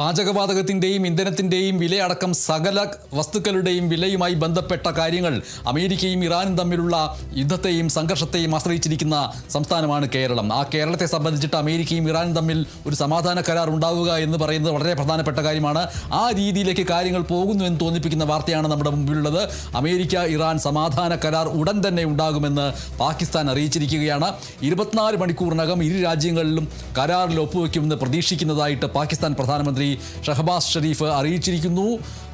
പാചകവാതകത്തിൻ്റെയും ഇന്ധനത്തിൻ്റെയും വിലയടക്കം സകല വസ്തുക്കളുടെയും വിലയുമായി ബന്ധപ്പെട്ട കാര്യങ്ങൾ അമേരിക്കയും ഇറാനും തമ്മിലുള്ള യുദ്ധത്തെയും സംഘർഷത്തെയും ആശ്രയിച്ചിരിക്കുന്ന സംസ്ഥാനമാണ് കേരളം. ആ കേരളത്തെ സംബന്ധിച്ചിട്ട് അമേരിക്കയും ഇറാനും തമ്മിൽ ഒരു സമാധാന കരാർ ഉണ്ടാവുക എന്ന് പറയുന്നത് വളരെ പ്രധാനപ്പെട്ട കാര്യമാണ്. ആ രീതിയിലേക്ക് കാര്യങ്ങൾ പോകുന്നു എന്ന് തോന്നിപ്പിക്കുന്ന വാർത്തയാണ് നമ്മുടെ മുമ്പിലുള്ളത്. അമേരിക്ക ഇറാൻ സമാധാന കരാർ ഉടൻ തന്നെ ഉണ്ടാകുമെന്ന് പാകിസ്ഥാൻ അറിയിച്ചിരിക്കുകയാണ്. 24 മണിക്കൂറിനകം ഇരു രാജ്യങ്ങളിലും കരാറിൽ ഒപ്പുവെക്കുമെന്ന് പ്രതീക്ഷിക്കുന്നതായിട്ട് പാകിസ്ഥാൻ പ്രധാനമന്ത്രി ഷഹബാസ് ഷരീഫ് അറിയിച്ചിരിക്കുന്നു.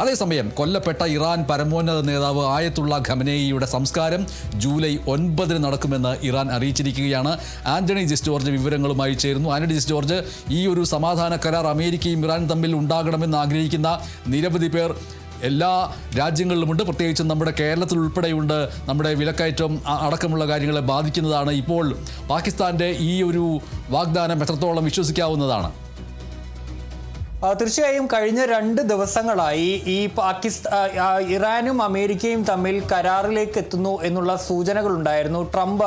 അതേസമയം കൊല്ലപ്പെട്ട ഇറാൻ പരമോന്നത നേതാവ് ആയത്തുള്ള ഖമനേയിയുടെ സംസ്കാരം ജൂലൈ 9 നടക്കുമെന്ന് ഇറാൻ അറിയിച്ചിരിക്കുകയാണ്. ആന്റണി ജെ ജോർജ് വിവരങ്ങളുമായി ചേരുന്നു. ആന്റണി ജെ ജോർജ്, ഈ ഒരു സമാധാന കരാർ അമേരിക്കയും ഇറാനും തമ്മിൽ ഉണ്ടാകണമെന്ന് ആഗ്രഹിക്കുന്ന നിരവധി പേർ എല്ലാ രാജ്യങ്ങളിലുമുണ്ട്. പ്രത്യേകിച്ചും നമ്മുടെ കേരളത്തിൽ ഉൾപ്പെടെയുണ്ട്. നമ്മുടെ വിലക്കയറ്റം അടക്കമുള്ള കാര്യങ്ങളെ ബാധിക്കുന്നതാണ്. ഇപ്പോൾ പാകിസ്ഥാൻ്റെ ഈ ഒരു വാഗ്ദാനം എത്രത്തോളം വിശ്വസിക്കാവുന്നതാണ്? തീർച്ചയായും കഴിഞ്ഞ 2 ദിവസങ്ങളായി ഈ ഇറാനും അമേരിക്കയും തമ്മിൽ കരാറിലേക്ക് എത്തുന്നു എന്നുള്ള സൂചനകളുണ്ടായിരുന്നു.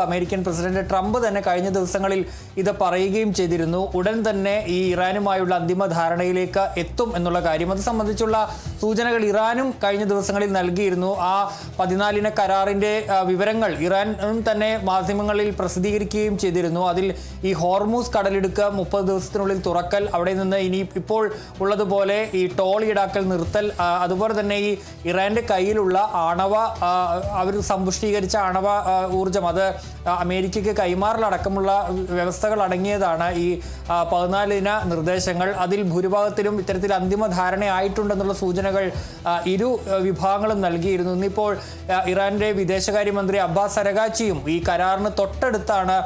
അമേരിക്കൻ പ്രസിഡന്റ് ട്രംപ് തന്നെ കഴിഞ്ഞ ദിവസങ്ങളിൽ ഇത് പറയുകയും ചെയ്തിരുന്നു. ഉടൻ തന്നെ ഈ ഇറാനുമായുള്ള അന്തിമ ധാരണയിലേക്ക് എത്തും എന്നുള്ള കാര്യം. അത് സംബന്ധിച്ചുള്ള സൂചനകൾ ഇറാനും കഴിഞ്ഞ ദിവസങ്ങളിൽ നൽകിയിരുന്നു. ആ 14 കരാറിന്റെ വിവരങ്ങൾ ഇറാനും തന്നെ മാധ്യമങ്ങളിൽ പ്രസിദ്ധീകരിക്കുകയും ചെയ്തിരുന്നു. അതിൽ ഈ ഹോർമൂസ് കടലിടുക്ക് 30 ദിവസത്തിനുള്ളിൽ തുറക്കൽ, അവിടെ നിന്ന് ഇനി ഇപ്പോൾ ഉള്ളതുപോലെ ഈ ടോൾ ഈടാക്കൽ നിർത്തൽ, അതുപോലെ തന്നെ ഈ ഇറാന്റെ കയ്യിലുള്ള അവർ സമ്പുഷ്ടീകരിച്ച ആണവ ഊർജം അത് അമേരിക്കയ്ക്ക് കൈമാറലടക്കമുള്ള വ്യവസ്ഥകൾ അടങ്ങിയതാണ് ഈ 14 നിർദ്ദേശങ്ങൾ. അതിൽ ഭൂരിഭാഗത്തിലും ഇത്തരത്തിൽ അന്തിമ ധാരണയായിട്ടുണ്ടെന്നുള്ള സൂചനകൾ ഇരു വിഭാഗങ്ങളും നൽകിയിരുന്നു. ഇന്നിപ്പോൾ ഇറാന്റെ വിദേശകാര്യമന്ത്രി അബ്ബാസ് അരഗാച്ചിയും ഈ കരാറിന് തൊട്ടടുത്താണ്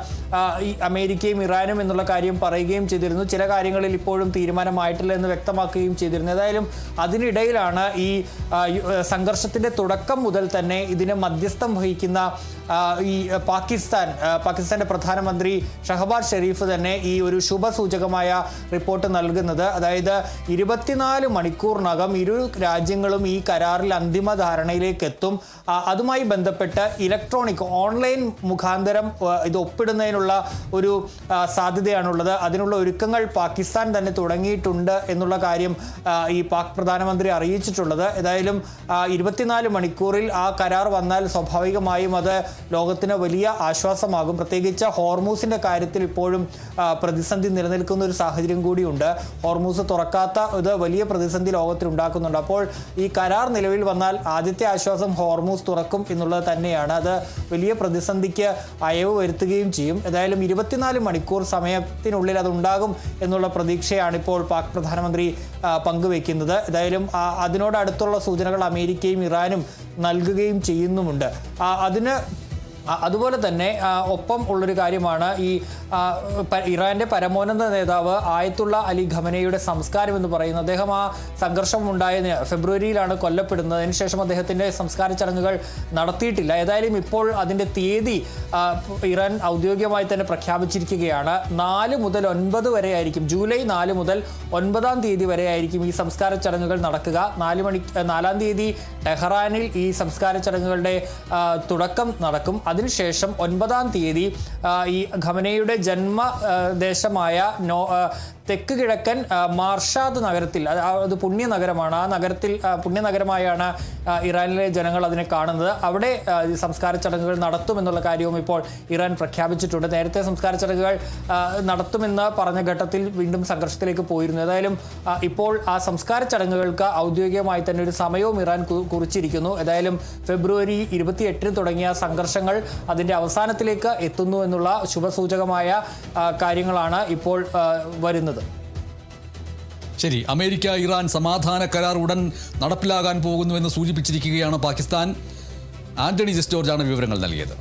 ഈ അമേരിക്കയും ഇറാനും എന്നുള്ള കാര്യം പറയുകയും ചെയ്തിരുന്നു. ചില കാര്യങ്ങളിൽ ഇപ്പോഴും തീരുമാനമായിട്ടില്ല എന്ന് വ്യക്തമാക്കുകയും ചെയ്തിരുന്നു. ഏതായാലും അതിനിടയിലാണ് ഈ സംഘർഷത്തിന്റെ തുടക്കം മുതൽ തന്നെ ഇതിന് മധ്യസ്ഥം വഹിക്കുന്ന ഈ പാകിസ്ഥാന്റെ പ്രധാനമന്ത്രി ഷഹബാസ് ഷരീഫ് തന്നെ ഈ ഒരു ശുഭസൂചകമായ റിപ്പോർട്ട് നൽകുന്നത്. അതായത് 24 മണിക്കൂറിനകം ഇരു രാജ്യങ്ങളും ഈ കരാറിൽ അന്തിമ ധാരണയിലേക്ക് എത്തും. അതുമായി ബന്ധപ്പെട്ട് ഇലക്ട്രോണിക് ഓൺലൈൻ മുഖാന്തരം ഇത് ഒപ്പിടുന്നതിനുള്ള ഒരു സാധ്യതയാണുള്ളത്. അതിനുള്ള ഒരുക്കങ്ങൾ പാകിസ്ഥാൻ തന്നെ തുടങ്ങിയിട്ടുണ്ട് എന്നുള്ള കാര്യം ഈ പാക് പ്രധാനമന്ത്രി അറിയിച്ചിട്ടുള്ളത്. ഏതായാലും 24 മണിക്കൂറിൽ ആ കരാർ വന്നാൽ സ്വാഭാവികമായും അത് ലോകത്തിന് വലിയ ആശ്വാസമാകും. പ്രത്യേകിച്ച് ഹോർമൂസിന്റെ കാര്യത്തിൽ ഇപ്പോഴും പ്രതിസന്ധി നിലനിൽക്കുന്ന ഒരു സാഹചര്യം കൂടിയുണ്ട്. ഹോർമൂസ് തുറക്കാത്ത ഇത് വലിയ പ്രതിസന്ധി ലോകത്തിൽ ഉണ്ടാക്കുന്നുണ്ട്. അപ്പോൾ ഈ കരാർ നിലവിൽ വന്നാൽ ആദ്യത്തെ ആശ്വാസം ഹോർമൂസ് തുറക്കും എന്നുള്ളത് തന്നെയാണ്. അത് വലിയ പ്രതിസന്ധിക്ക് അയവ് വരുത്തുകയും ചെയ്യും. ഏതായാലും 24 മണിക്കൂർ സമയത്തിനുള്ളിൽ അത് ഉണ്ടാകും എന്നുള്ള പ്രതീക്ഷയാണ് ഇപ്പോൾ പാക് പ്രധാനമന്ത്രി പങ്കുവെക്കുന്നത്. ഏതായാലും അതിനോടടുത്തുള്ള സൂചനകൾ അമേരിക്കയും ഇറാനും നൽകുകയും ചെയ്യുന്നുമുണ്ട്. അതുപോലെ തന്നെ ഒപ്പം ഉള്ളൊരു കാര്യമാണ് ഈ ഇറാന്റെ പരമോന്നത നേതാവ് ആയത്തുള്ള അലി ഖമനേയുടെ സംസ്കാരം എന്ന് പറയുന്നത്. അദ്ദേഹം ആ സംഘർഷം ഉണ്ടായ ഫെബ്രുവരിയിലാണ് കൊല്ലപ്പെടുന്നത്. അതിനുശേഷം അദ്ദേഹത്തിന്റെ സംസ്കാര ചടങ്ങുകൾ നടത്തിയിട്ടില്ല. ഏതായാലും ഇപ്പോൾ അതിന്റെ തീയതി ഇറാൻ ഔദ്യോഗികമായി തന്നെ പ്രഖ്യാപിച്ചിരിക്കുകയാണ്. 4 മുതൽ 9 വരെ ആയിരിക്കും, ജൂലൈ 4 മുതൽ 9-ാം തീയതി വരെ ആയിരിക്കും ഈ സംസ്കാര ചടങ്ങുകൾ നടക്കുക. 4-ാം തീയതി ടെഹ്റാനിൽ ഈ സംസ്കാര ചടങ്ങുകളുടെ തുടക്കം നടക്കും. അതിനുശേഷം 9-ാം തീയതി ഈ ഖമനേയുടെ ജന്മദേശമായ തെക്ക് കിഴക്കൻ മാർഷാദ് നഗരത്തിൽ, അത് പുണ്യനഗരമാണ്, ആ നഗരത്തിൽ പുണ്യനഗരമായാണ് ഇറാനിലെ ജനങ്ങൾ അതിനെ കാണുന്നത്. അവിടെ സംസ്കാര ചടങ്ങുകൾ നടത്തുമെന്നുള്ള കാര്യവും ഇപ്പോൾ ഇറാൻ പ്രഖ്യാപിച്ചിട്ടുണ്ട്. നേരത്തെ സംസ്കാര ചടങ്ങുകൾ നടത്തുമെന്ന് പറഞ്ഞ ഘട്ടത്തിൽ വീണ്ടും സംഘർഷത്തിലേക്ക് പോയിരുന്നു. ഏതായാലും ഇപ്പോൾ ആ സംസ്കാര ചടങ്ങുകൾക്ക് ഔദ്യോഗികമായി തന്നെ ഒരു സമയവും ഇറാൻ കുറിച്ചിരിക്കുന്നു. ഏതായാലും ഫെബ്രുവരി 28 തുടങ്ങിയ സംഘർഷങ്ങൾ അതിൻ്റെ അവസാനത്തിലേക്ക് എത്തുന്നു എന്നുള്ള ശുഭസൂചകമായ കാര്യങ്ങളാണ് ഇപ്പോൾ വരുന്നത്. ശരി, അമേരിക്ക ഇറാൻ സമാധാന കരാർ ഉടൻ നടപ്പിലാകാൻ പോകുന്നുവെന്ന് സൂചിപ്പിച്ചിരിക്കുകയാണ് പാകിസ്ഥാൻ. ആന്റണി ജെ ജോർജാണ് വിവരങ്ങൾ നൽകിയത്.